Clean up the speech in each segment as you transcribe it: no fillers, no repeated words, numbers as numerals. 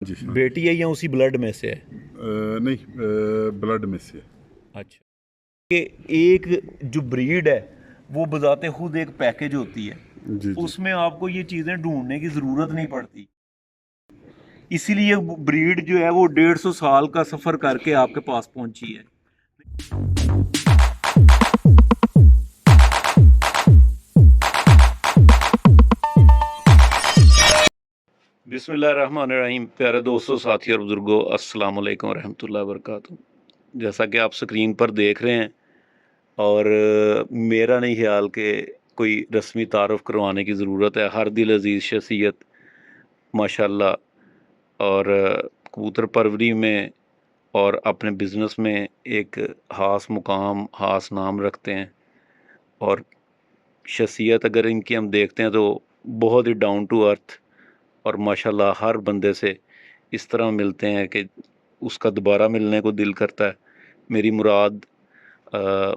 जी हाँ। बेटी है या उसी ब्लड में से है? नहीं, ब्लड में से। अच्छा। कि एक जो ब्रीड है वो बजाते खुद एक पैकेज होती है, जी जी। उसमें आपको ये चीज़ें ढूंढने की ज़रूरत नहीं पड़ती। इसीलिए ब्रीड जो है वो 150 साल का सफ़र करके आपके पास पहुंची है। बिस्मिल्लाहिर्रहमानिर्रहीम। प्यारे दोस्तों, साथियों और बुजुर्गों, अस्सलाम वालेकुम रहमतुल्लाहि व बरकातुहू। जैसा कि आप स्क्रीन पर देख रहे हैं, और मेरा नहीं ख्याल कि कोई रस्मी तारुफ करवाने की ज़रूरत है। हर दिल अजीज़ शख्सियत माशाल्लाह, और कबूतर परवरी में और अपने बिज़नेस में एक ख़ास मुकाम, ख़ास नाम रखते हैं। और शख्सियत अगर इनकी हम देखते हैं तो बहुत ही डाउन टू अर्थ, और माशाल्लाह हर बंदे से इस तरह मिलते हैं कि उसका दोबारा मिलने को दिल करता है। मेरी मुराद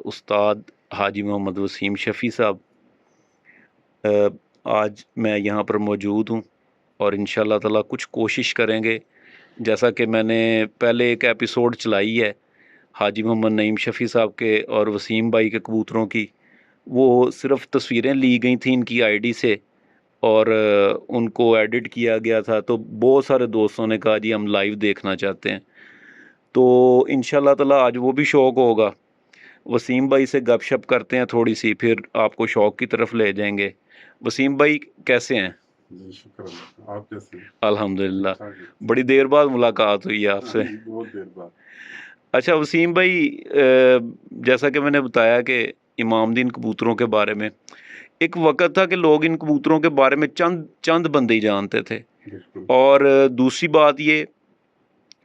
उस्ताद हाजी मोहम्मद वसीम शफ़ी साहब। आज मैं यहाँ पर मौजूद हूँ, और इंशाअल्लाह ताला कुछ कोशिश करेंगे। जैसा कि मैंने पहले एक एपिसोड चलाई है हाजी मोहम्मद नईम शफ़ी साहब के और वसीम भाई के कबूतरों की, वो सिर्फ़ तस्वीरें ली गई थी इनकी आईडी से, और उनको एडिट किया गया था। तो बहुत सारे दोस्तों ने कहा जी हम लाइव देखना चाहते हैं। तो इंशाल्लाह ताला आज वो भी शौक़ होगा। वसीम भाई से गपशप करते हैं थोड़ी सी, फिर आपको शौक़ की तरफ ले जाएंगे। वसीम भाई कैसे हैं? जी शुक्र अल्लाह। आप कैसे हैं? ठीक अल्हम्दुलिल्लाह। ठाक है। बड़ी देर बाद मुलाकात हुई है हाँ आपसे। जी, बहुत देर बाद। अच्छा वसीम भाई, जैसा कि मैंने बताया कि इमामदीन कबूतरों के बारे में एक वक़्त था कि लोग इन कबूतरों के बारे में चंद चंद बंदे ही जानते थे। बिल्कुल। और दूसरी बात ये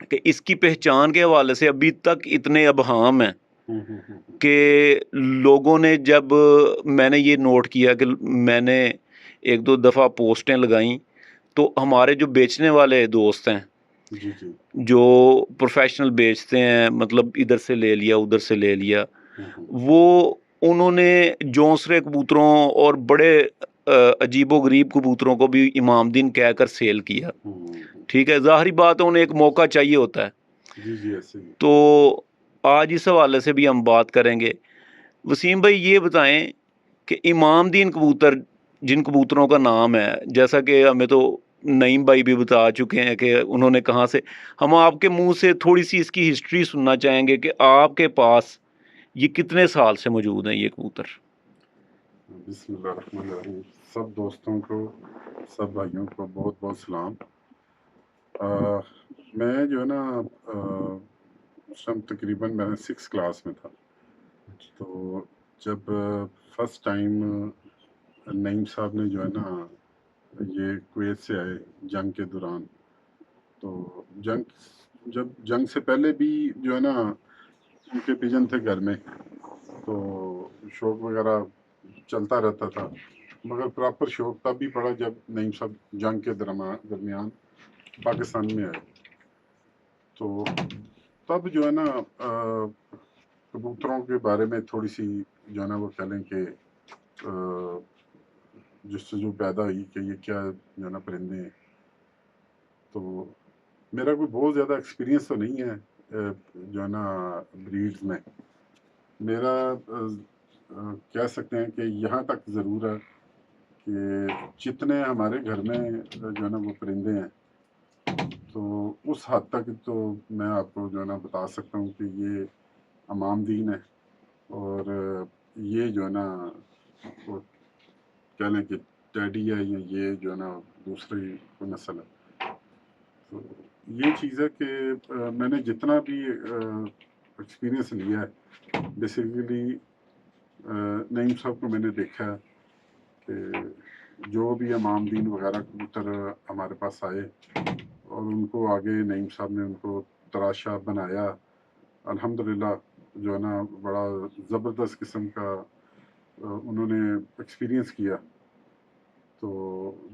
कि इसकी पहचान के हवाले से अभी तक इतने अबहम हैं हम्म। कि लोगों ने, जब मैंने ये नोट किया कि मैंने एक दो दफ़ा पोस्टें लगाई, तो हमारे जो बेचने वाले दोस्त हैं, जी जी। जो प्रोफेशनल बेचते हैं, मतलब इधर से ले लिया उधर से ले लिया, हम्म। वो उन्होंने जोंसरे कबूतरों और बड़े अजीबो-गरीब कबूतरों को भी इमामदीन कहकर सेल किया। हम्म। ठीक है, ज़ाहिर बात है उन्हें एक मौका चाहिए होता है। जी जी, ऐसे ही। तो आज इस हवाले से भी हम बात करेंगे। वसीम भाई ये बताएं कि इमामदीन कबूतर, जिन कबूतरों का नाम है, जैसा कि हमें तो नईम भाई भी बता चुके हैं कि उन्होंने कहाँ से, हम आपके मुंह से थोड़ी सी इसकी हिस्ट्री सुनना चाहेंगे कि आपके पास ये कितने साल से मौजूद हैं ये कबूतर? बिस्मिल्लाहिर्रहमानिर्रहीम। सब दोस्तों को, सब भाइयों को बहुत बहुत सलाम। मैं जो है ना, उस टाइम तकरीबन मैं 6 क्लास में था। तो जब फर्स्ट टाइम नईम साहब ने जो है ना, ये कुवैत से आए जंग के दौरान। तो जंग से पहले भी जो है ना, उनके पिजन थे घर में। तो शौक वगैरह चलता रहता था, मगर प्रॉपर शौक तब भी पड़ा जब नईम साहब जंग के दरमियान पाकिस्तान में आए। तो तब जो है ना, कबूतरों के बारे में थोड़ी सी जो है ना, वो कह लें कि जिससे जो पैदा हुई कि ये क्या जो है ना परिंदे हैं। तो मेरा कोई बहुत ज़्यादा एक्सपीरियंस तो नहीं है जो है ना ब्रीड्स में। मेरा कह सकते हैं कि यहाँ तक ज़रूर है कि जितने हमारे घर में जो है ना वो परिंदे हैं, तो उस हद तक तो मैं आपको जो है ना बता सकता हूँ कि ये अमामदीन है। और ये जो है ना, वो कह लें कि टैडी है, या ये जो है ना दूसरी कोई नस्ल है। तो ये चीज़ है कि मैंने जितना भी एक्सपीरियंस लिया है, बेसिकली नईम साहब को मैंने देखा है कि जो भी इमामदीन वगैरह कबूतर हमारे पास आए, और उनको आगे नईम साहब ने उनको तराशा बनाया। अल्हम्दुलिल्लाह जो है ना, बड़ा ज़बरदस्त किस्म का उन्होंने एक्सपीरियंस किया। तो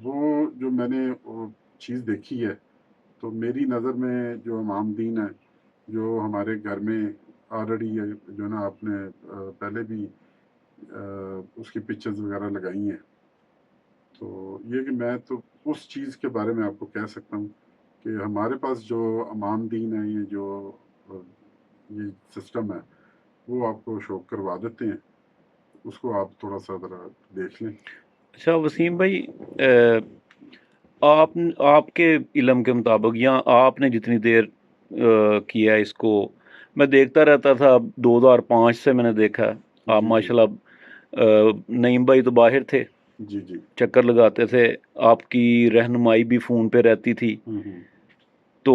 वो जो मैंने वो चीज़ देखी है, तो मेरी नज़र में जो इमामदीन है, जो हमारे घर में ऑलरेडी जो है ना आपने पहले भी उसकी पिक्चर्स वगैरह लगाई हैं। तो ये कि मैं तो उस चीज़ के बारे में आपको कह सकता हूँ کہ ہمارے پاس جو امام دین ہے، یہ جو یہ سسٹم ہے، وہ آپ کو شو کروا دیتے ہیں، اس کو آپ تھوڑا سا ذرا دیکھ لیں۔ اچھا وسیم بھائی، آپ آپ کے علم کے مطابق یا آپ نے جتنی دیر کیا اس کو، میں دیکھتا رہتا تھا 2005 سے میں نے دیکھا آپ جی جی ماشاءاللہ، نعیم بھائی تو باہر تھے، جی جی چکر لگاتے تھے، آپ کی رہنمائی بھی فون پہ رہتی تھی، ہوں تو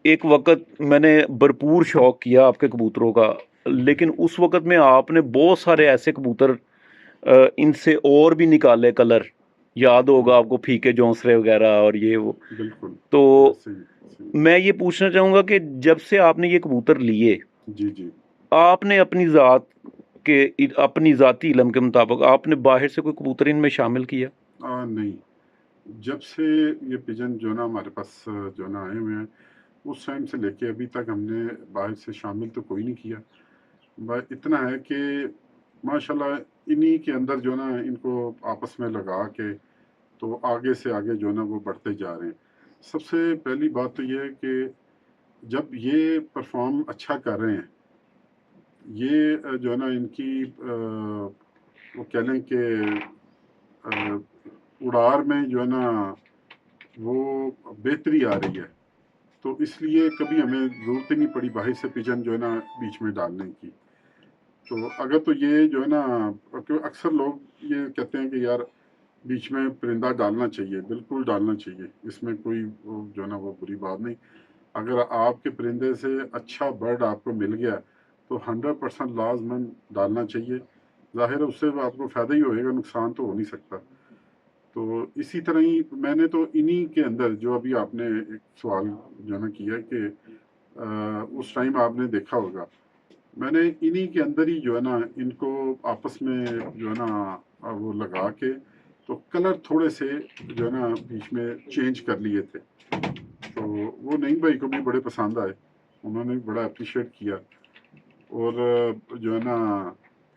ایک وقت میں نے بھرپور شوق کیا آپ کے کبوتروں کا، لیکن اس وقت میں آپ نے بہت سارے ایسے کبوتر ان سے اور بھی نکالے کلر، یاد ہوگا آپ کو پھیکے جونسرے وغیرہ اور یہ وہ، بالکل تو صحیح۔ میں یہ پوچھنا چاہوں گا کہ جب سے آپ نے یہ کبوتر لیے، جی جی آپ نے اپنی ذات کے اپنی ذاتی علم کے مطابق آپ نے باہر سے کوئی کبوتر ان میں شامل کیا؟ نہیں، جب سے یہ پجن جو نا ہمارے پاس جو نا آئے ہوئے ہیں، اس ٹائم سے لے کے ابھی تک ہم نے باہر سے شامل تو کوئی نہیں کیا۔ بس اتنا ہے کہ ماشاءاللہ انہی کے اندر جو نا ان کو آپس میں لگا کے تو آگے سے آگے جو نا وہ بڑھتے جا رہے ہیں۔ سب سے پہلی بات تو یہ ہے کہ جب یہ پرفارم اچھا کر رہے ہیں، یہ جو ہے نا ان کی وہ کہہ لیں کہ اڑار میں جو ہے نا وہ بہتری آ رہی ہے، تو اس لیے کبھی ہمیں ضرورت ہی نہیں پڑی باہر سے پجن جو ہے نا بیچ میں ڈالنے کی۔ تو اگر تو یہ جو ہے نا، اکثر لوگ یہ کہتے ہیں کہ یار بیچ میں پرندہ ڈالنا چاہیے، بالکل ڈالنا چاہیے، اس میں کوئی جو ہے نا وہ بری بات نہیں۔ اگر آپ کے پرندے سے اچھا برڈ آپ کو مل گیا تو 100% لازمن ڈالنا چاہیے، ظاہر ہے اس سے آپ کو فائدہ ہی ہوئے گا، نقصان تو ہو نہیں سکتا۔ تو اسی طرح ہی میں نے تو انہی کے اندر جو ابھی آپ نے ایک سوال جو ہے نا کیا کہ اس ٹائم آپ نے دیکھا ہوگا، میں نے انہی کے اندر ہی جو ہے نا ان کو آپس میں جو ہے نا وہ لگا کے تو کلر تھوڑے سے جو ہے نا بیچ میں چینج کر لیے تھے، تو وہ نعیم بھائی کو بھی بڑے پسند آئے، انہوں نے بڑا اپریشیٹ کیا۔ اور جو ہے نا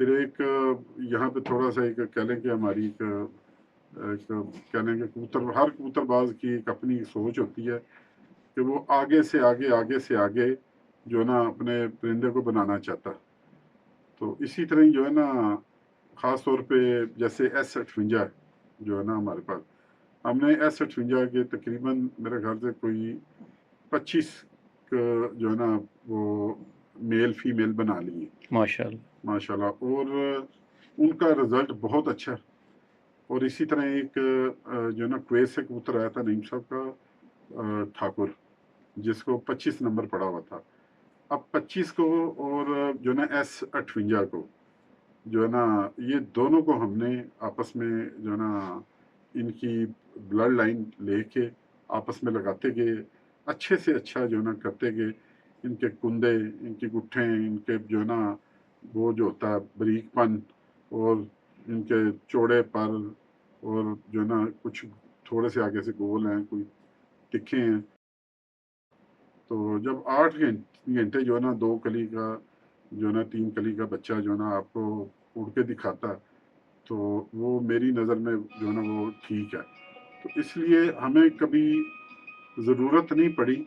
پھر ایک یہاں پہ تھوڑا سا ایک کہہ لیں کہ ہماری ایک کہہ لیں کہ ہر کبوتر باز کی ایک اپنی سوچ ہوتی ہے کہ وہ آگے سے آگے جو ہے نا اپنے پرندے کو بنانا چاہتا۔ تو اسی طرح ہی جو ہے نا خاص طور پہ جیسے S58 جو ہے نا ہمارے پاس، ہم نے S58 کے تقریباً میرے خیال سے کوئی 25 جو ہے نا وہ میل فیمیل بنا لیے ماشاءاللہ ماشاءاللہ، اور ان کا رزلٹ بہت اچھا ہے۔ اور اسی طرح ایک جو ہے نا کویت سے کبوتر آیا تھا نعیم صاحب کا، ٹھاکر، جس کو 25 نمبر پڑا ہوا تھا۔ اب 25 کو اور جو ہے نا S58 کو جو ہے نا یہ دونوں کو ہم نے آپس میں جو ہے نا ان کی بلڈ لائن لے کے آپس میں لگاتے گئے، اچھے سے اچھا جو ہے نا کرتے گئے، ان کے کندے، ان کی گٹھیں، ان کے جو ہے نا وہ جو ہوتا ہے بریک پن، اور ان کے چوڑے پر، اور جو ہے نا کچھ تھوڑے سے آگے سے گول ہیں، کوئی تکھے ہیں۔ تو جب 8 گھنٹے جو ہے نا 2 کلی کا جو ہے نا 3 کلی کا بچہ جو ہے نا آپ کو اڑ کے دکھاتا، تو وہ میری نظر میں جو ہے نا وہ ٹھیک ہے۔ تو اس لیے ہمیں کبھی ضرورت نہیں پڑی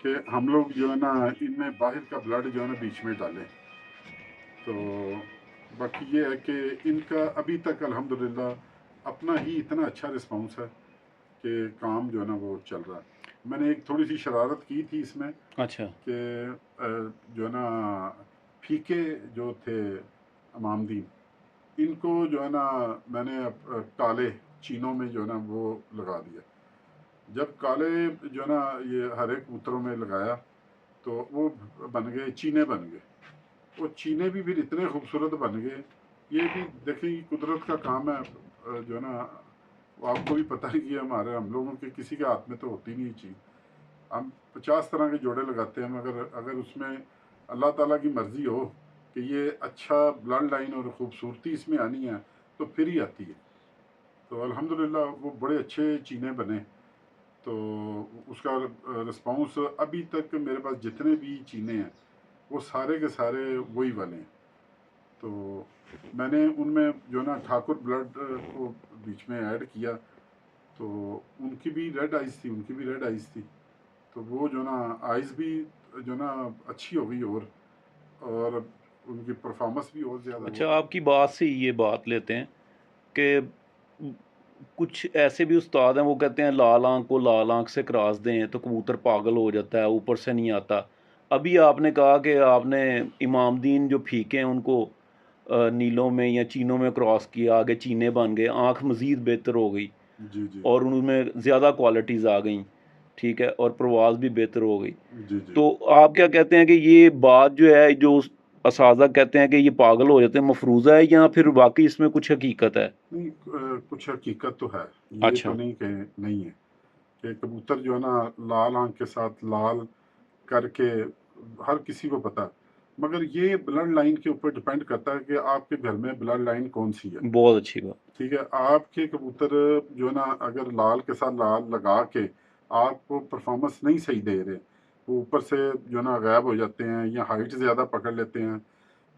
کہ ہم لوگ جو ہے نا ان میں باہر کا بلڈ جو ہے نا بیچ میں ڈالیں۔ تو باقی یہ ہے کہ ان کا ابھی تک الحمدللہ اپنا ہی اتنا اچھا رسپانس ہے کہ کام جو ہے نا وہ چل رہا ہے۔ میں نے ایک تھوڑی سی شرارت کی تھی اس میں اچھا کہ جو ہے نا پھیکے جو تھے امام دین، ان کو جو ہے نا میں نے کالے چینوں میں جو ہے نا وہ لگا دیا۔ جب کالے جو ہے نا یہ ہر ایک کبوتروں میں لگایا تو وہ بن گئے چینے، بن گئے، وہ چینے بھی پھر اتنے خوبصورت بن گئے۔ یہ بھی دیکھیں یہ قدرت کا کام ہے، جو ہے نا آپ کو بھی پتہ ہے کہ ہم لوگوں کے کسی کے ہاتھ میں تو ہوتی نہیں چیز، ہم 50 طرح کے جوڑے لگاتے ہیں، مگر اگر اس میں اللہ تعالیٰ کی مرضی ہو کہ یہ اچھا بلڈ لائن اور خوبصورتی اس میں آنی ہے تو پھر ہی آتی ہے۔ تو الحمدللہ وہ بڑے اچھے چینے بنے۔ تو اس کا رسپانس ابھی تک میرے پاس جتنے بھی چینے ہیں وہ سارے کے سارے وہی والے ہیں۔ تو میں نے ان میں جو ہے نا ٹھاکر بلڈ کو بیچ میں ایڈ کیا، تو ان کی بھی ریڈ آئیز تھی، ان کی بھی ریڈ آئیز تھی، تو وہ جو نا آئیز بھی جو نا اچھی ہو گئی، اور ان کی پرفارمنس بھی اور زیادہ ہو اچھا، گئی۔ آپ کی بات سے یہ بات لیتے ہیں کہ کچھ ایسے بھی استاد ہیں وہ کہتے ہیں لال آنکھ کو لال آنکھ سے کراس دیں تو کبوتر پاگل ہو جاتا ہے، اوپر سے نہیں آتا۔ ابھی آپ نے کہا کہ آپ نے امام دین جو پھیکے ہیں ان کو نیلوں میں یا چینوں میں کراس کیا، آگے چینے بن گئے، آنکھ مزید بہتر ہو گئی جی جی اور ان میں زیادہ کوالٹیز آ گئیں، ٹھیک ہے، اور پرواز بھی بہتر ہو گئی۔ جی جی۔ تو آپ کیا کہتے ہیں کہ یہ بات جو ہے، جو اساتذہ کہتے ہیں کہ یہ پاگل ہو جاتے ہیں، مفروضہ ہے یا پھر واقعی اس میں کچھ حقیقت ہے؟ نہیں، کچھ حقیقت تو ہے، یہ تو اچھا، نہیں کہ نہیں ہے کہ کبوتر جو ہے نا لال آنکھ کے ساتھ لال کر کے ہر کسی کو پتا، مگر یہ بلڈ لائن کے اوپر ڈپینڈ کرتا ہے کہ آپ کے گھر میں بلڈ لائن کون سی ہے۔ بہت اچھی بات۔ ٹھیک ہے، آپ کے کبوتر جو ہے نا اگر لال کے ساتھ لال لگا کے آپ کو پرفارمنس نہیں صحیح دے رہے، وہ اوپر سے جو ہے نا غائب ہو جاتے ہیں یا ہائٹ زیادہ پکڑ لیتے ہیں،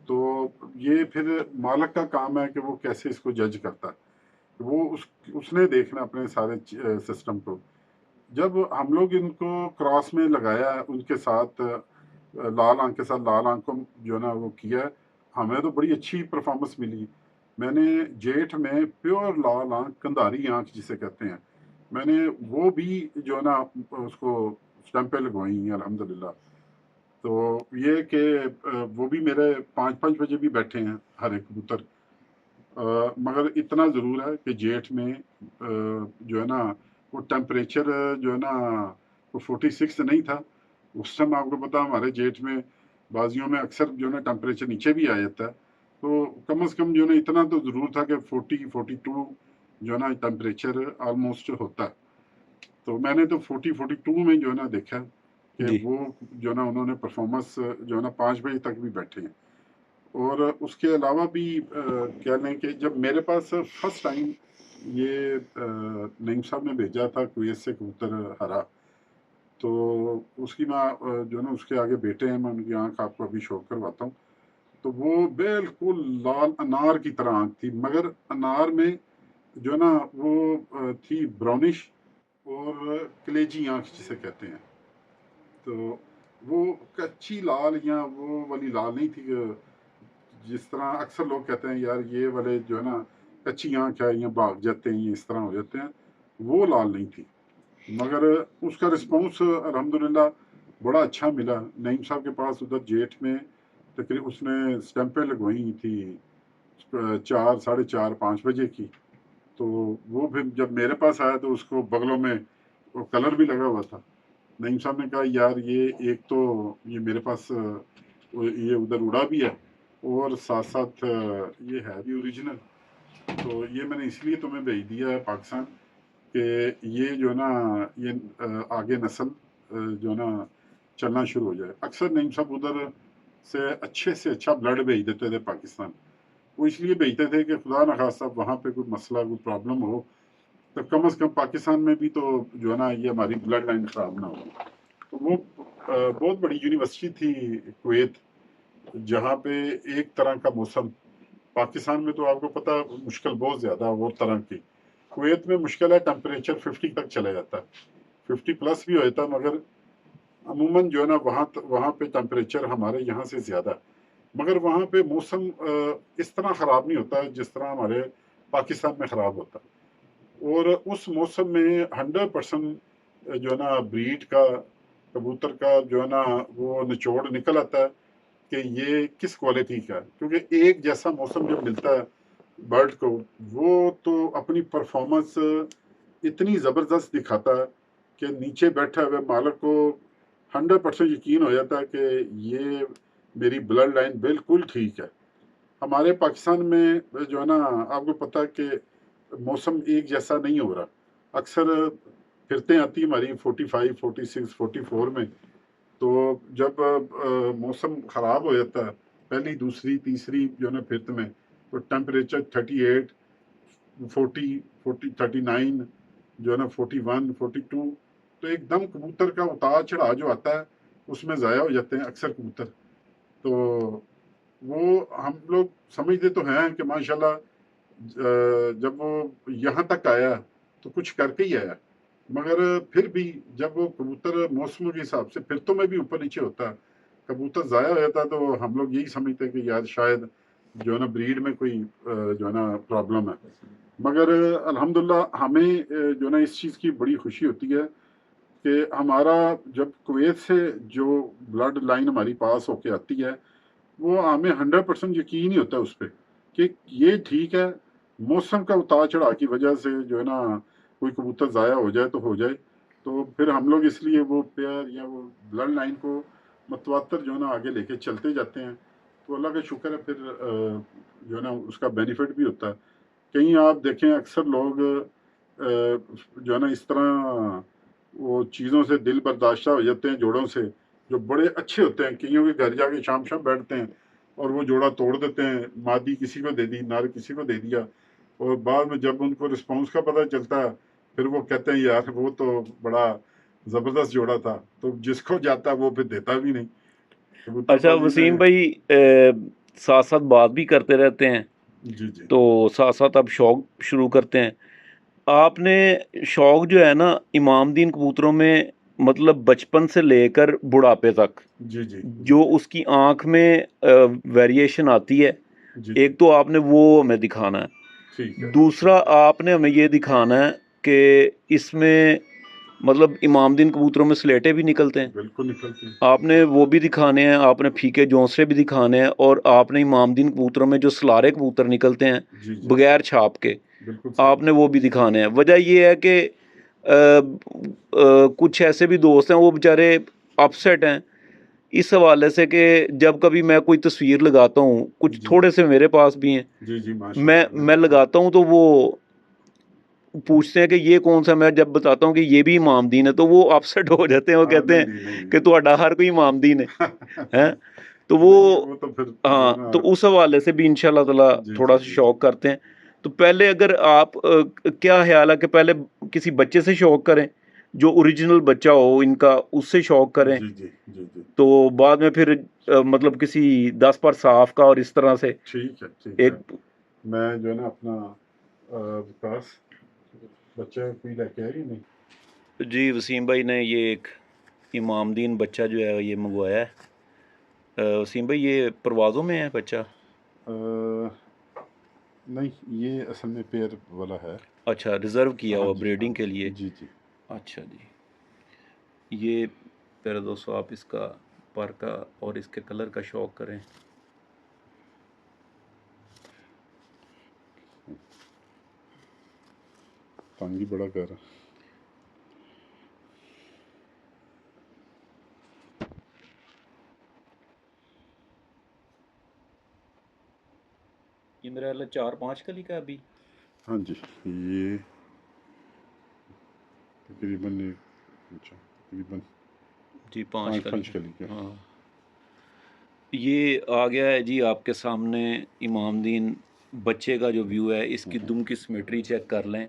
تو یہ پھر مالک کا کام ہے کہ وہ کیسے اس کو جج کرتا ہے، وہ اس نے دیکھنا اپنے سارے سسٹم کو۔ جب ہم لوگ ان کو کراس میں لگایا ہے، ان کے ساتھ لال آنکھ کے ساتھ لال آنکھ کو جو ہے نا وہ کیا ہے، ہمیں تو بڑی اچھی پرفارمنس ملی۔ میں نے جیٹھ میں پیور لال آنکھ، کندھاری آنکھ جسے کہتے ہیں، میں نے وہ بھی جو ہے نا اس کو اسٹمپیں لگوائی ہیں الحمدللہ۔ تو یہ کہ وہ بھی میرے 5 بجے بھی بیٹھے ہیں ہر ایک کبوتر، مگر اتنا ضرور ہے کہ جیٹھ میں جو ہے نا وہ ٹیمپریچر جو ہے نا وہ 46 نہیں تھا اس ٹائم۔ آپ کو پتا ہمارے جیٹھ میں بازیوں میں اکثر جو ہے نا ٹیمپریچر نیچے بھی آ جاتا ہے، تو کم از کم جو ہے نا اتنا تو ضرور تھا کہ 42 جو ہے نا ٹیمپریچر آلموسٹ ہوتا ہے۔ تو میں نے تو 42 میں جو ہے نا دیکھا کہ جی، وہ جو ہے نا انہوں نے پرفارمنس جو ہے نا 5 بجے تک بھی بیٹھے ہیں۔ اور اس کے علاوہ بھی کہہ لیں کہ جب میرے پاس فرسٹ ٹائم یہ نعیم صاحب نے بھیجا تھا کویت سے کبوتر ہرا، تو اس کی میں جو ہے نا اس کے آگے بیٹے ہیں، میں ان کی آنکھ آپ کو ابھی شو کرواتا ہوں، تو وہ بالکل لال انار کی طرح آنکھ تھی، مگر انار میں جو ہے نا وہ تھی براؤنش اور کلیجی آنکھ جسے کہتے ہیں۔ تو وہ کچی لال یا وہ والی لال نہیں تھی کہ جس طرح اکثر لوگ کہتے ہیں یار یہ والے جو ہے نا کچی آنکھ ہے یا بھاگ جاتے ہیں یا اس طرح ہو جاتے ہیں، وہ لال نہیں تھی، مگر اس کا رسپانس الحمدللہ بڑا اچھا ملا۔ نعیم صاحب کے پاس ادھر جیٹھ میں تقریباً اس نے اسٹمپیں لگوائی تھی 4، 4:30، 5 بجے کی، تو وہ پھر جب میرے پاس آیا تو اس کو بغلوں میں وہ کلر بھی لگا ہوا تھا۔ نعیم صاحب نے کہا یار یہ ایک تو یہ میرے پاس یہ ادھر اڑا بھی ہے اور ساتھ ساتھ یہ ہے بھی اوریجنل، تو یہ میں نے اس لیے تمہیں بھیج دیا ہے پاکستان کہ یہ جو ہے نا یہ آگے نسل جو ہے نا چلنا شروع ہو جائے۔ اکثر نعیم صاحب ادھر سے اچھا بلڈ بھیج دیتے تھے پاکستان، وہ اس لیے بھیجتے تھے کہ خدا نخواستہ وہاں پہ کوئی مسئلہ کوئی پرابلم ہو تو کم از کم پاکستان میں بھی تو جو ہے نا یہ ہماری بلڈ لائن خراب نہ ہو۔ تو وہ بہت بڑی یونیورسٹی تھی کویت، جہاں پہ ایک طرح کا موسم، پاکستان میں تو آپ کو پتا مشکل بہت زیادہ اور طرح کی، کویت میں مشکل ہے ٹیمپریچر 50 تک چلا جاتا ہے، 50 پلس بھی ہو جاتا ہے، مگر عموماً جو ہے نا وہاں پہ ٹیمپریچر ہمارے یہاں سے زیادہ ہے، مگر وہاں پہ موسم اس طرح خراب نہیں ہوتا جس طرح ہمارے پاکستان میں خراب ہوتا ہے۔ اور اس موسم میں 100% جو ہے نا بریڈ کا کبوتر کا جو ہے نا وہ نچوڑ نکل آتا ہے کہ یہ کس کوالٹی کا ہے، کیونکہ ایک جیسا موسم جب ملتا ہے برڈ کو وہ تو اپنی پرفارمنس اتنی زبردست دکھاتا ہے کہ نیچے بیٹھے ہوئے مالک کو 100% یقین ہو جاتا ہے کہ یہ میری بلڈ لائن بالکل ٹھیک ہے۔ ہمارے پاکستان میں جو ہے نا آپ کو پتا ہے کہ موسم ایک جیسا نہیں ہو رہا، اکثر پھرتے آتی ہماری 45، 46، 44 میں، تو جب موسم خراب ہو جاتا ہے پہلی، دوسری، تیسری جو ہے نا پھرت میں، تو ٹیمپریچر 38، 39 جو ہے نا 41، 42، تو ایک دم کبوتر کا اتار چڑھا جو آتا ہے اس میں ضائع ہو جاتے ہیں اکثر کبوتر۔ تو وہ ہم لوگ سمجھتے تو ہیں کہ ماشاءاللہ جب وہ یہاں تک آیا تو کچھ کر کے ہی آیا، مگر پھر بھی جب وہ کبوتر موسموں کے حساب سے پھر تو میں بھی اوپر نیچے ہوتا، کبوتر ضائع ہو جاتا تو ہم لوگ یہی سمجھتے کہ یار شاید جو ہے نا بریڈ میں کوئی جو ہے نا پرابلم ہے، مگر الحمدللہ ہمیں جو ہے نا اس چیز کی بڑی خوشی ہوتی ہے کہ ہمارا جب کویت سے جو بلڈ لائن ہماری پاس ہو کے آتی ہے وہ ہمیں 100% یقین ہی ہوتا ہے اس پہ کہ یہ ٹھیک ہے، موسم کا اتار چڑھاؤ کی وجہ سے جو ہے نا کوئی کبوتر ضائع ہو جائے تو ہو جائے، تو پھر ہم لوگ اس لیے وہ پیئر یا وہ بلڈ لائن کو متواتر جو ہے نا آگے لے کے چلتے جاتے ہیں، تو اللہ کا شکر ہے پھر جو ہے نا اس کا بینیفٹ بھی ہوتا ہے۔ کہیں آپ دیکھیں اکثر لوگ جو ہے نا اس طرح وہ چیزوں سے دل برداشتہ ہو جاتے ہیں، جوڑوں سے جو بڑے اچھے ہوتے ہیں، کئیوں کے گھر جا کے شام بیٹھتے ہیں اور وہ جوڑا توڑ دیتے ہیں، مادی کسی کو دے دی، نر کسی کو دے دیا، اور بعد میں جب ان کو رسپانس کا پتہ چلتا ہے پھر وہ کہتے ہیں یار وہ تو بڑا زبردست جوڑا تھا، تو جس کو جاتا ہے وہ پھر دیتا بھی نہیں۔ کبوتر اچھا بازی وسیم میں بھائی، ساتھ ساتھ بات بھی کرتے رہتے ہیں، جی جی تو ساتھ ساتھ اب شوق شروع کرتے ہیں۔ آپ نے شوق جو ہے نا امام دین کبوتروں میں مطلب بچپن سے لے کر بڑھاپے تک جی جی جو اس کی آنکھ میں ویریشن آتی ہے، جی ایک تو آپ نے وہ ہمیں دکھانا ہے، ٹھیک ہے، دوسرا آپ نے ہمیں یہ دکھانا ہے کہ اس میں مطلب امام دین کبوتروں میں سلیٹیں بھی نکلتے ہیں، بالکل نکلتی ہیں، آپ نے وہ بھی دکھانے ہیں، آپ نے پھیکے جونسرے بھی دکھانے ہیں، اور آپ نے امام دین کبوتروں میں جو سلارے کبوتر نکلتے ہیں جی جی بغیر چھاپ کے بالکل آپ صحیح، نے وہ بھی دکھانے ہیں۔ وجہ یہ ہے کہ کچھ ایسے بھی دوست ہیں وہ بیچارے اپسیٹ ہیں اس حوالے سے کہ جب کبھی میں کوئی تصویر لگاتا ہوں، کچھ جی تھوڑے سے میرے پاس بھی ہیں، جی جی ماشاء میں اللہ میں لگاتا ہوں تو وہ پوچھتے ہیں کہ یہ کون سا، میں جب بتاتا ہوں کہ یہ بھی امام دین ہے تو وہ اپسیٹ ہو جاتے ہیں، وہ کہتے نہیں ہیں نہیں نہیں کہ تہاڈا ہر کوئی امام دین ہے ہیں، تو نہیں وہ وہ تو پھر جو ہے ہاں، نا تو اس حوالے سے بھی انشاءاللہ تعالی جی تھوڑا جی سا جی شوق کرتے ہیں۔ تو پہلے اگر آپ کیا خیال ہے کہ پہلے کسی بچے سے شوق کریں جو اوریجنل بچہ ہو ان کا، اس سے شوق کریں، جی جی جی جی تو بعد میں پھر مطلب کسی 10 پر صاف کا اور اس طرح سے ٹھیک ہے ایک میں جو ہے نا اپنا وکاس بچہ کوئی لے کے آئے ہی نہیں۔ جی وسیم بھائی نے یہ ایک امام دین بچہ جو ہے یہ منگوایا ہے۔ وسیم بھائی یہ پروازوں میں ہے بچہ؟ نہیں یہ اصل میں پیئر والا ہے، اچھا ریزرو کیا ہاں ہوا جی ہاں بریڈنگ کے جی لیے؟ جی جی اچھا جی، یہ پیارے دوستو آپ اس کا پر کا اور اس کے کلر کا شوق کریں۔ تانگی بڑا کر رہا، یہ میرا اللہ 4-5 کلی کا ابھی؟ ہاں جی یہ تقریباً اچھا تقریباً جی 5 کلی پانچ کا، کلی کا، ہاں۔ یہ آ گیا ہے جی آپ کے سامنے امام دین بچے کا جو ویو ہے، اس کی دم کی سمیٹری چیک کر لیں،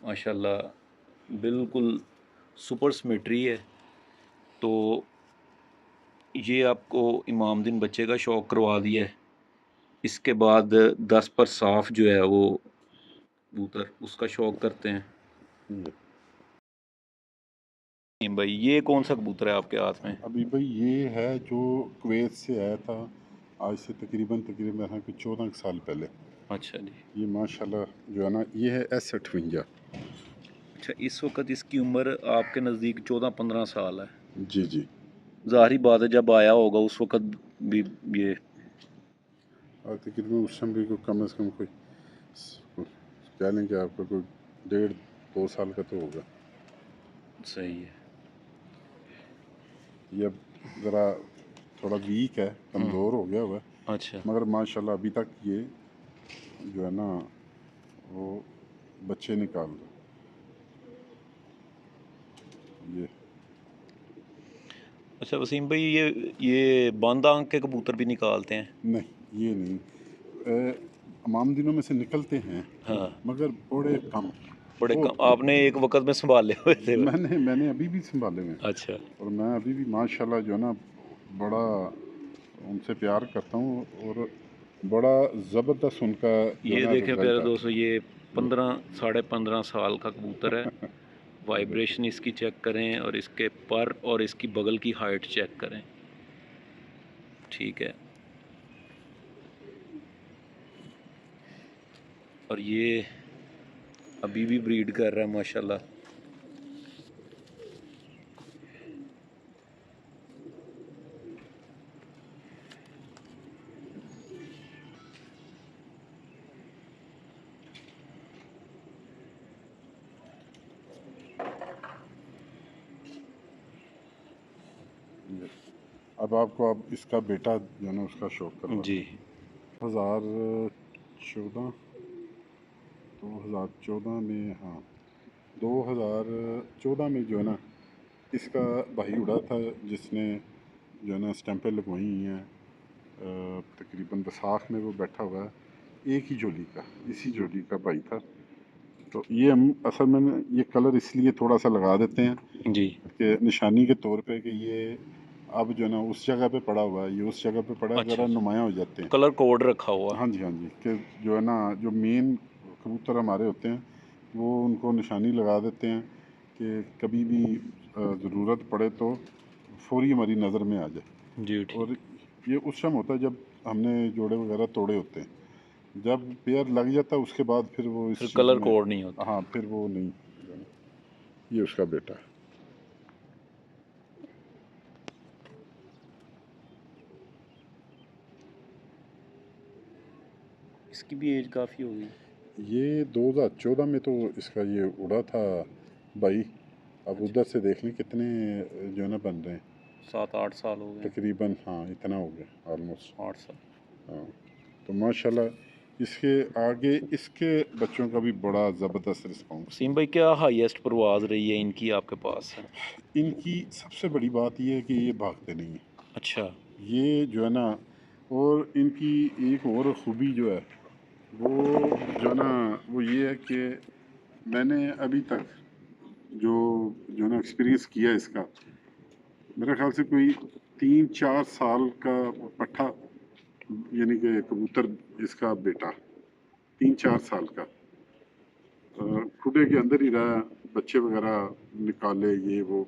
ماشاءاللہ بالکل سپر سمیٹری ہے۔ تو یہ آپ کو امام دین بچے کا شوق کروا دیا ہے، اس کے بعد 10 پر صاف جو ہے وہ کبوتر اس کا شوق کرتے ہیں۔ بھائی یہ کون سا کبوتر ہے آپ کے ہاتھ میں؟ ابھی بھائی یہ ہے جو کویت سے آیا تھا آج سے تقریباً 14 سال پہلے۔ اچھا جی، یہ ماشاءاللہ جو ہے نا یہ ہے S58۔ اچھا اس وقت اس کی عمر آپ کے نزدیک 14-15 سال ہے؟ جی جی ظاہری بات ہے جب آیا ہوگا اس وقت بھی یہ اور تقریباً اس ٹائم بھی کوئی کم از کم کوئی کہہ لیں کہ آپ کا کوئی 1.5-2 سال کا تو ہوگا۔ صحیح ہے۔ یہ اب ذرا تھوڑا ویک ہے، کمزور ہو گیا ہوا ہے، اچھا مگر ماشاءاللہ ابھی تک یہ جو ہے نا وہ بچے نکال رہا یہ۔ اچھا وسیم بھائی یہ بند آنکھ کے کبوتر بھی نکالتے ہیں؟ نہیں یہ نہیں، امام دنوں میں سے نکلتے ہیں ہاں مگر بڑے کم، بڑے بہت کم، آپ نے ایک وقت میں سنبھالے ہوئے تھے؟ میں نے ابھی بھی سنبھالے ہوئے ہیں، اچھا اور میں ابھی بھی ماشاءاللہ جو ہے نا بڑا ان سے پیار کرتا ہوں، اور بڑا زبردست ان کا جو ہے یہ نا دیکھیں رزلٹ پیارے آتا دوستو، یہ 15 साढ़े 15 साल का कबूतर है। वाइब्रेशन इसकी चेक करें और इसके पर और इसकी बगल की हाइट चेक करें। ठीक है, और ये अभी भी ब्रीड कर रहा है माशाल्लाह। ये। अब आपको अब इसका बेटा जो है ना उसका शौक करवा जी 2014 2014 में, हाँ 2014 में जो है ना इसका भाई उड़ा था जिसने जो है ना स्टैंपें लगवाई हुई हैं। तकरीबन बैसाख में वो बैठा हुआ है, एक ही जोड़ी का, इसी जोड़ी का भाई था। तो ये हम असल में ये कलर इसलिए थोड़ा सा लगा देते हैं जी। कि निशानी के तौर पे कि ये अब जो है ना उस जगह पे पड़ा हुआ है, ये उस जगह पे पड़ा है, अच्छा, ज़रा नुमायाँ हो जाते हैं। कलर कोड रखा हुआ। हाँ जी कि जो है ना जो मेन कबूतर हमारे होते हैं वो उनको निशानी लगा देते हैं कि कभी भी ज़रूरत पड़े तो फौरी हमारी नज़र में आ जाए। जी ठीक। और ये उस समय होता है जब हमने जोड़े वगैरह तोड़े होते हैं, जब पेयर लग जाता है उसके बाद फिर वो इस फिर चीज़ कलर में, कोड नहीं होता। हाँ फिर वो नहीं जो है ना, ये उसका बेटा है। इसकी भी एज काफ़ी हो गई। ये 2014 में तो इसका ये उड़ा था भाई। अब अच्छा। उधर से देख लें कितने जो है ना बन रहे हैं, 7-8 साल हो गए। तकरीबन हाँ इतना हो गया ऑलमोस्ट। 8 साल। हाँ तो माशाल्लाह इसके आगे इसके बच्चों का भी बड़ा ज़बरदस्त रिस्पॉन्स। वसीम भाई, क्या हाईएस्ट परवाज़ रही है इनकी आपके पास? इनकी सबसे बड़ी बात ये है कि ये भागते नहीं हैं, अच्छा। ये जो है ना, और इनकी एक और ख़ूबी जो है वो जो है ना वो ये है कि मैंने अभी तक जो है ना एक्सपीरियंस किया इसका, मेरे ख्याल से कोई 3-4 साल का पट्ठा, यानी कि कबूतर इसका बेटा 3-4 साल का खुडे के अंदर ही रहा, बच्चे वगैरह निकाले ये वो।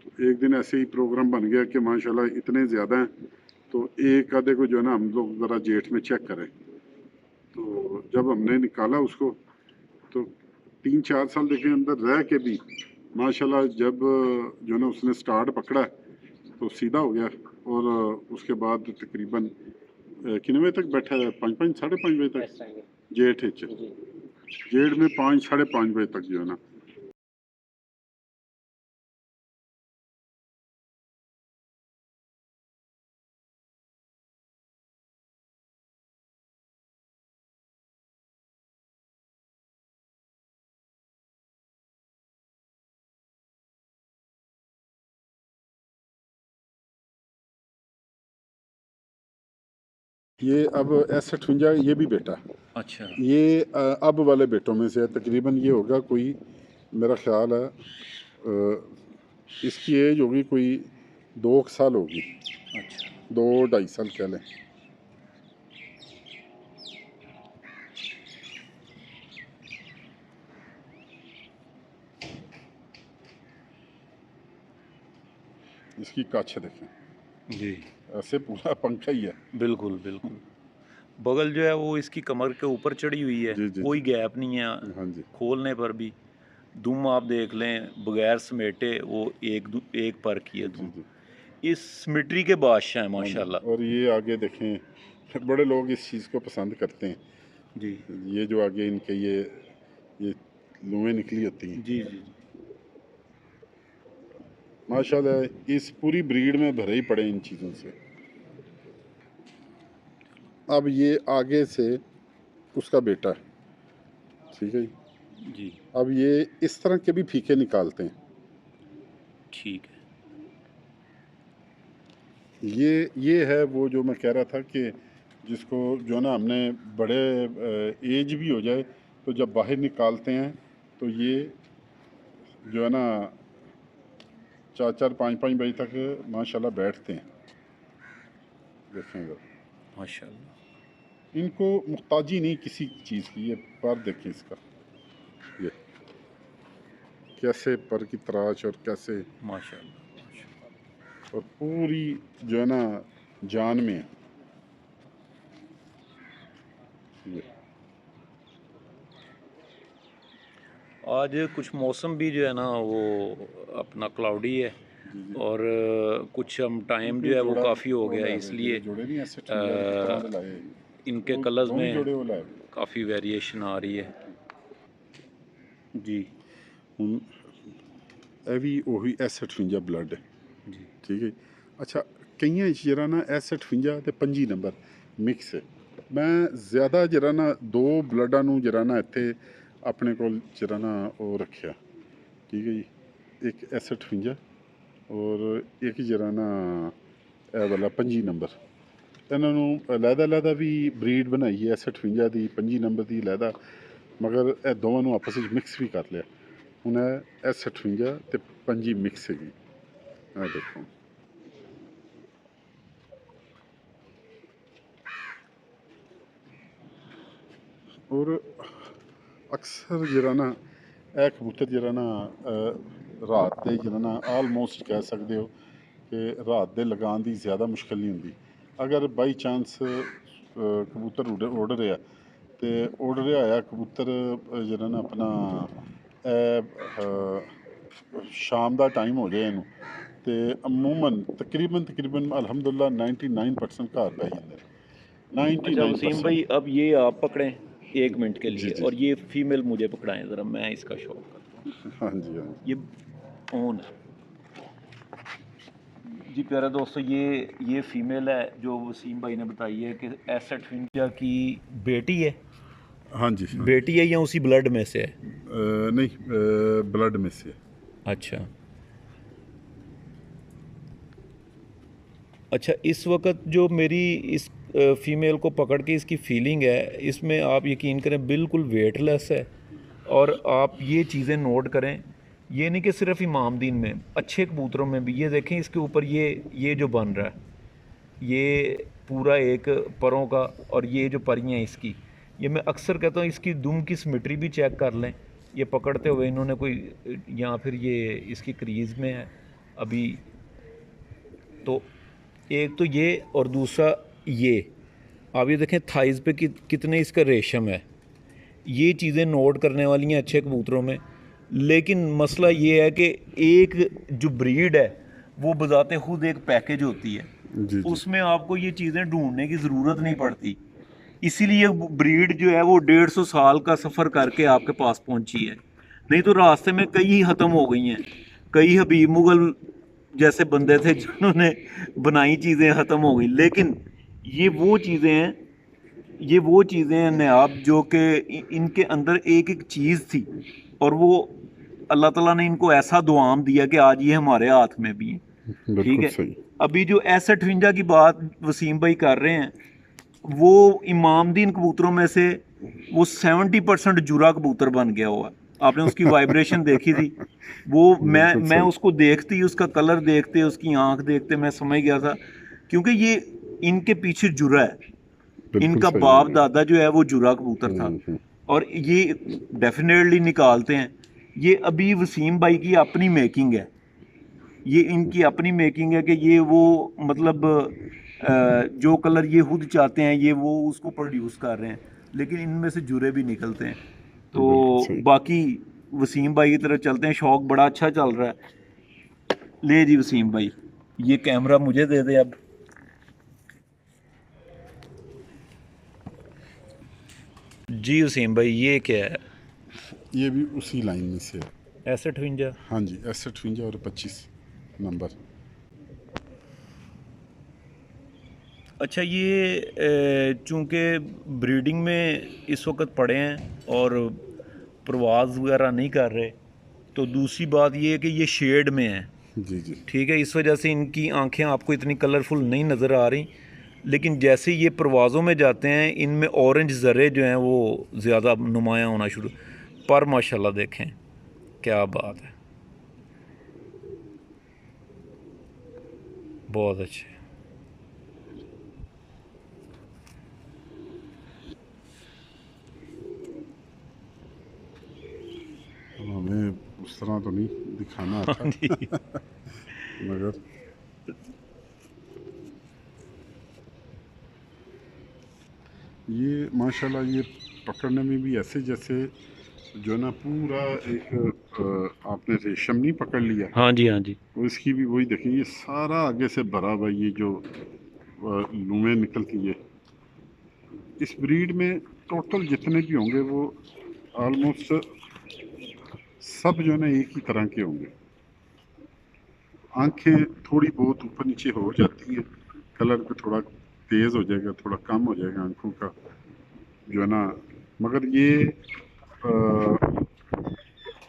तो एक दिन ऐसे ही प्रोग्राम बन गया कि माशाल्लाह इतने ज़्यादा हैं तो एक आधे को जो है ना हम लोग ज़रा जेठ में चेक करें। तो जब हमने निकाला उसको तो 3-4 साल देखे अंदर रह के भी माशाल्लाह जब जो है ना उसने स्टार्ट पकड़ा तो सीधा हो गया। और उसके बाद तकरीबन कितने बजे तक बैठा है, 5 साढ़े 5 बजे तक जेठ जेठ में 5 साढ़े 5 बजे तक जो है ना। ये अब S58 ये भी बेटा है। अच्छा। ये अब वाले बेटों में से है, तकरीबन ये होगा कोई, मेरा ख्याल है इसकी एज होगी कोई 2 साल होगी, अच्छा। 2-2.5 साल कह लें। इसकी काछ देखें, जी ऐसे पूरा पंखा ही है। बिल्कुल बिल्कुल। बगल जो है वो इसकी कमर के ऊपर चढ़ी हुई है, जी कोई गैप नहीं है हाँ जी खोलने पर भी। दुम आप देख लें बगैर समेटे वो एक पर की है जी दुम। जी इस सिमेट्री के बादशाह हैं हाँ जी। माशाल्लाह। और ये आगे देखें, बड़े लोग इस चीज़ को पसंद करते हैं, जी ये जो आगे इनके ये लुएँ निकली होती हैं। जी जी। माशाल्लाह इस पूरी ब्रीड में भरे ही पड़े इन चीज़ों से। अब ये आगे से उसका बेटा है, ठीक है जी। जी अब ये इस तरह के भी फीके निकालते हैं। ठीक है। ये है वो जो मैं कह रहा था कि जिसको जो है ना हमने बड़े एज भी हो जाए तो जब बाहर निकालते हैं तो ये जो है ना 4-4 5-5 बजे तक माशाल्लाह बैठते हैं। देखें ज़रा। माशाल्लाह। इनको मुहताजी नहीं किसी चीज़ की। ये पर देखें इसका, ये कैसे पर की तराश और कैसे, माशाल्लाह। और पूरी जो है ना जान में है ये। आज कुछ मौसम भी जो है ना वो अपना क्लाउडी है, जी जी। और कुछ हम टाइम इनके जो है वो जोड़ा काफ़ी हो वो गया है, लाए हुए इसलिए जोड़े नहीं ऐसे ठंडा पत्थरों के लाए, इनके वो कलर्स दोनों में जोड़े वो लाए हुए। काफ़ी वेरिएशन आ रही है जी। ਹੁਣ ਇਹ ਵੀ ਉਹੀ S58 ਬਲੱਡ ਹੈ, ਜੀ ਠੀਕ ਹੈ। ਅੱਛਾ, ਕਈਆਂ 'ਚ ਜਿਹੜਾ ਨਾ S58 ਤੇ 25 ਨੰਬਰ ਮਿਕਸ ਹੈ। ਮੈਂ ਜ਼ਿਆਦਾ ਜਿਹੜਾ ਨਾ ਦੋ ਬਲੱਡਾਂ ਨੂੰ ਜਿਹੜਾ ਨਾ ਇੱਥੇ ਆਪਣੇ ਕੋਲ ਜਿਹੜਾ ਨਾ ਉਹ ਰੱਖਿਆ, ਠੀਕ ਹੈ ਜੀ। ਇੱਕ S58 ਔਰ ਇੱਕ ਜਿਹੜਾ ਨਾ ਇਹ ਵਾਲਾ 25 ਨੰਬਰ। ਇਹਨਾਂ ਨੂੰ ਅਲੱਗ-ਅਲੱਗ ਵੀ ਬਰੀਡ ਬਣਾਈ ਹੈ, S58 ਦੀ 25 ਨੰਬਰ ਦੀ ਅਲੱਗ, ਮਗਰ ਇਹ ਦੋਵਾਂ ਨੂੰ ਆਪਸ ਵਿੱਚ ਮਿਕਸ ਵੀ ਕਰ ਲਿਆ। ਹੁਣ ਇਹ S58 ਤੇ 25 ਮਿਕਸ ਹੈਗੀ, ਇਹ ਦੇਖੋ। ਔਰ ਅਕਸਰ ਜਿਹੜਾ ਨਾ ਇਹ ਕਬੂਤਰ ਜਿਹੜਾ ਨਾ ਰਾਤ ਦੇ ਜਿਹੜਾ ਨਾ ਆਲਮੋਸਟ ਕਹਿ ਸਕਦੇ ਹੋ ਕਿ ਰਾਤ ਦੇ ਲਗਾਉਣ ਦੀ ਜ਼ਿਆਦਾ ਮੁਸ਼ਕਿਲ ਨਹੀਂ ਹੁੰਦੀ। ਅਗਰ ਬਾਈ ਚਾਂਸ ਕਬੂਤਰ ਉੱਡ ਰਿਹਾ ਤੇ ਉੱਡ ਰਿਹਾ ਹੋਇਆ ਕਬੂਤਰ ਜਿਹੜਾ ਨਾ ਆਪਣਾ ਸ਼ਾਮ ਦਾ ਟਾਈਮ ਹੋ ਜਾਏ ਇਹਨੂੰ, ਤੇ ਅਮੂਮਨ ਤਕਰੀਬਨ ਅਲਹਮਦੁਲਿल्लाह 99% ਘਰ ਪੈ ਜਾਂਦੇ ਨੇ। अच्छा वसीम 99%। भाई, अब ये आप पकड़ें 1 मिनट के जी लिए, जी। और ये फीमेल मुझे पकड़ाएं ज़रा, मैं इसका शौक करता हूँ। हाँ जी हाँ जी। ये ऑन है जी प्यारे दोस्तों, ये फीमेल है जो वसीम भाई ने बताई है कि S58 की बेटी है। हाँ जी हाँ। बेटी है या उसी ब्लड में से है? नहीं, ब्लड में से। अच्छा अच्छा, इस वक्त जो मेरी इस फीमेल को पकड़ के इसकी फीलिंग है, इसमें आप यकीन करें बिल्कुल वेटलेस है। और आप ये चीज़ें नोट करें, ये नहीं कि सिर्फ इमामदीन में, अच्छे कबूतरों में भी ये देखें, इसके ऊपर ये जो बन रहा है, ये पूरा एक परों का, और ये जो परियां हैं इसकी, ये मैं अक्सर कहता हूँ इसकी दुम की सिमेट्री भी चेक कर लें। ये पकड़ते हुए इन्होंने कोई, या फिर ये इसकी क्रीज़ में है अभी, तो एक तो ये, और दूसरा ये आप ये देखें थाइज़ पे कितने इसका रेशम है। ये चीज़ें नोट करने वाली हैं अच्छे कबूतरों में। लेकिन मसला ये है कि एक जो ब्रीड है वो बजाते खुद एक पैकेज होती है, जी जी। उसमें आपको ये चीज़ें ढूंढने की ज़रूरत नहीं पड़ती। इसीलिए ब्रीड जो है वो 150 साल का सफ़र करके आपके पास पहुंची है, नहीं तो रास्ते में कई ख़त्म हो गई हैं। कई हबीब मुगल जैसे बंदे थे जिन्होंने बनाई चीज़ें ख़त्म हो गई। लेकिन ये वो चीज़ें हैं, ये वो चीज़ें हैं नायाब, जो कि इनके अंदर एक एक चीज़ थी, और वो अल्लाह ताला ने इनको ऐसा दुआम दिया कि आज ये हमारे हाथ में भी है। ठीक बिल्कुल है। सही। अभी जो S58 की बात वसीम भाई कर रहे हैं, वो इमामदीन कबूतरों में से वो 70% जुरा कबूतर बन गया हुआ। आपने उसकी वाइब्रेशन देखी थी, वो मैं बिल्कुल मैं सही। उसको देखती, उसका कलर देखते, उसकी आंख देखते मैं समझ गया था, क्योंकि ये इनके पीछे जुरा है। बिल्कुल इनका सही। बाप दादा जो है वो जुरा कबूतर था, हम्म। और ये डेफिनेटली निकालते हैं। ये अभी वसीम भाई की अपनी मेकिंग है, ये इनकी अपनी मेकिंग है कि ये वो मतलब जो कलर ये खुद चाहते हैं ये वो उसको प्रोड्यूस कर रहे हैं, लेकिन इनमें से जुरे भी निकलते हैं। तो बिल्कुल सही। बाकी वसीम भाई की तरफ चलते हैं, शौक बड़ा अच्छा चल रहा है। ले जी वसीम भाई, ये कैमरा मुझे दे दे अब। जी वसीम भाई, ये क्या है? ये भी उसी लाइन में से है। S58। हाँ जी, S58 और 25 नंबर। अच्छा, ये चूँकि ब्रीडिंग में इस वक्त पड़े हैं और प्रवास वगैरह नहीं कर रहे, तो दूसरी बात ये है कि ये शेड में है। जी जी। ठीक है, इस वजह से इनकी आंखें आपको इतनी कलरफुल नहीं नज़र आ रही। लेकिन जैसे ये परवाज़ों में जाते हैं, इनमें ऑरेंज ज़रे जो हैं वो ज़्यादा नुमायाँ होना शुरू। पर माशाल्लाह देखें क्या बात है, बहुत अच्छे। इस तरह तो नहीं दिखाना आता जी मगर ये माशाल्लाह ये पकड़ने में भी ऐसे जैसे जो है ना पूरा एक आपने रेशम नहीं पकड़ लिया, हाँ जी हाँ जी तो इसकी भी वही देखें, ये सारा आगे से भरा हुआ, ये जो लूमें निकलती है इस ब्रीड में, टोटल जितने भी होंगे वो ऑलमोस्ट सब जो है ना एक ही तरह के होंगे। आंखें थोड़ी बहुत ऊपर नीचे हो जाती हैं, कलर पे थोड़ा तेज़ हो जाएगा, थोड़ा कम हो जाएगा आंखों का जो है ना, मगर ये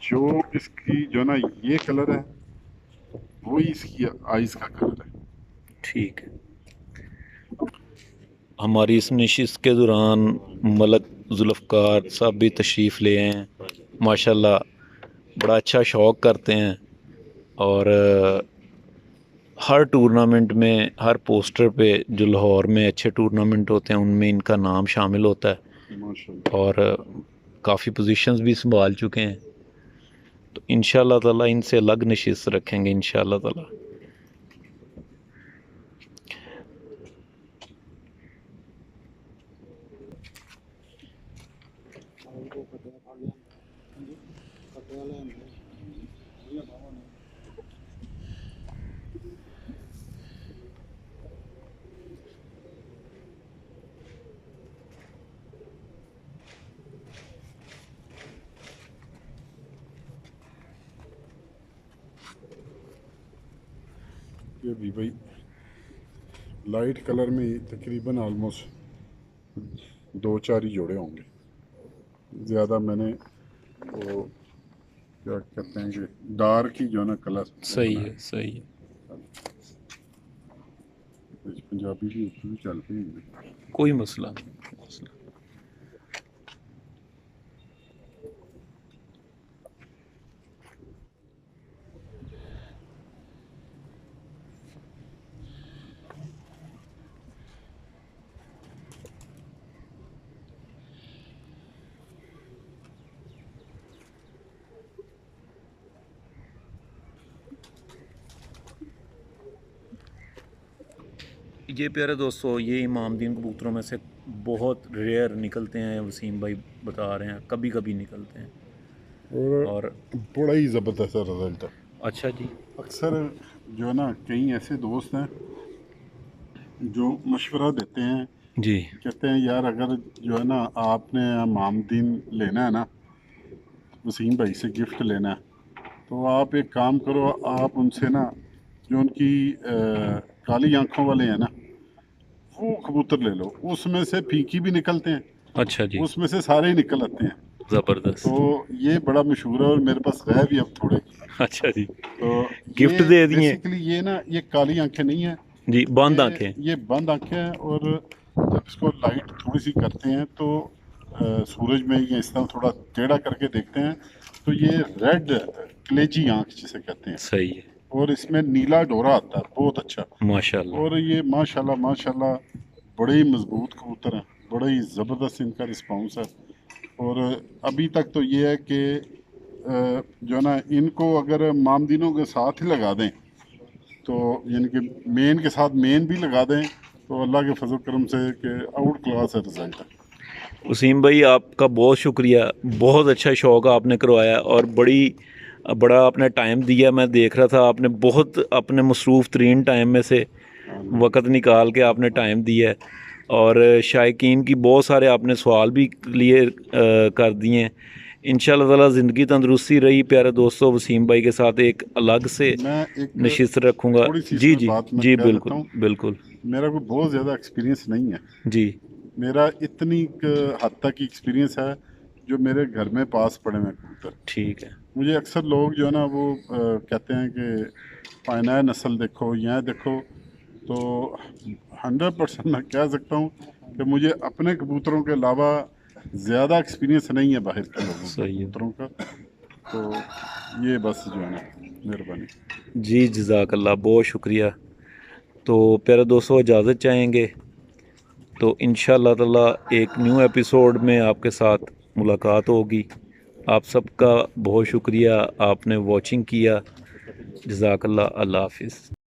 जो इसकी जो है ना ये कलर है वही इसकी आइज़ का कलर है। ठीक है। हमारी इस नशिस्त के दौरान मलक जुल्फ़कार साहब भी तशरीफ़ ले आए हैं, माशाल्लाह बड़ा अच्छा शौक़ करते हैं और हर टूर्नामेंट में, हर पोस्टर पे जो लाहौर में अच्छे टूर्नामेंट होते हैं उनमें इनका नाम शामिल होता है माशाल्लाह। और काफ़ी पोजीशंस भी संभाल चुके हैं। तो इंशाल्लाह ताला इनसे अलग नशिस्त रखेंगे इंशाल्लाह ताला। ये भी भाई लाइट कलर में तकरीबन ऑलमोस्ट 2-4 ही जोड़े होंगे, ज़्यादा मैंने वो क्या कहते हैं कि डार्क ही जो है ना कलर सही है सही है, पंजाबी भी भी चलते हैं। कोई मसला नहीं, कोई मसला। ये प्यारे दोस्तों, ये इमामदीन कबूतरों में से बहुत रेयर निकलते हैं, वसीम भाई बता रहे हैं कभी कभी निकलते हैं और बड़ा ही ज़बरदस्त रिज़ल्ट है। अच्छा जी, अक्सर जो है ना कई ऐसे दोस्त हैं जो मशवरा देते हैं, जी कहते हैं यार अगर जो है ना आपने इमामदीन लेना है ना, वसीम भाई से गिफ्ट लेना है, तो आप एक काम करो, आप उनसे ना जो उनकी काली आंखों वाले हैं ना वो कबूतर ले लो, उसमें से फीकी भी निकलते हैं, अच्छा जी, उसमें से सारे ही निकल आते हैं। ज़बरदस्त। तो ये बड़ा मशहूर है और मेरे पास है भी अब थोड़े। अच्छा जी, तो गिफ्ट ये दे दिए बेसिकली ये ना ये काली आंखें नहीं है, जी, बंद आंखें। ये बंद आंखें हैं, और जब इसको लाइट थोड़ी सी करते हैं तो सूरज में ये इस तरह थोड़ा टेढ़ा करके देखते हैं तो ये रेड कलेजी आंख जिसे कहते हैं, सही है, और इसमें नीला डोरा आता है बहुत अच्छा। माशाल्लाह। और ये माशाल्लाह माशाल्लाह बड़े ही मजबूत कबूतर हैं, बड़ा ही ज़बरदस्त इनका रिस्पांस है। और अभी तक तो ये है कि जो है ना इनको अगर मामदीनों के साथ ही लगा दें, तो यानी कि मेन के साथ मेन भी लगा दें, तो अल्लाह के फजल करम से कि आउट क्लास है रिज़ल्ट है। वसीम भाई आपका बहुत शुक्रिया, बहुत अच्छा शौक़ आपने करवाया और बड़ा आपने टाइम दिया। मैं देख रहा था आपने बहुत अपने मसरूफ़ तरीन टाइम में से वक़्त निकाल के आपने टाइम दिया है और शायकीन की बहुत सारे आपने सवाल भी क्लियर कर दिए हैं। इंशाअल्लाह ताला ज़िंदगी तंदुरुस्ती रही प्यारे दोस्तों, वसीम भाई के साथ एक अलग से मैं एक नशिस्त रखूँगा। थोड़ी सी जी इसमें जी बात मैं जी, कह देता बिल्कुल हूँ, बिल्कुल मेरा कोई बहुत ज़्यादा एक्सपीरियंस नहीं है, जी, मेरा इतनी हद तक की एक्सपीरियंस है जो मेरे घर में पास पड़े हुए कबूतर। ठीक है, मुझे अक्सर लोग जो है ना वो कहते हैं कि पायनाय नस्ल देखो, यहाँ देखो, तो 100% मैं कह सकता हूँ कि मुझे अपने कबूतरों के अलावा ज़्यादा एक्सपीरियंस नहीं है बाहर के लोगों के सही है कबूतरों का। तो ये बस जो है ना मेहरबानी। जी, जज़ाकल्लाह, बहुत शुक्रिया। तो प्यारे दोस्तों इजाज़त चाहेंगे, तो इंशाअल्लाह ताला एक न्यू एपिसोड में आपके साथ मुलाकात होगी। آپ سب کا بہت شکریہ، آپ نے واچنگ کیا، جزاک اللہ، اللہ حافظ۔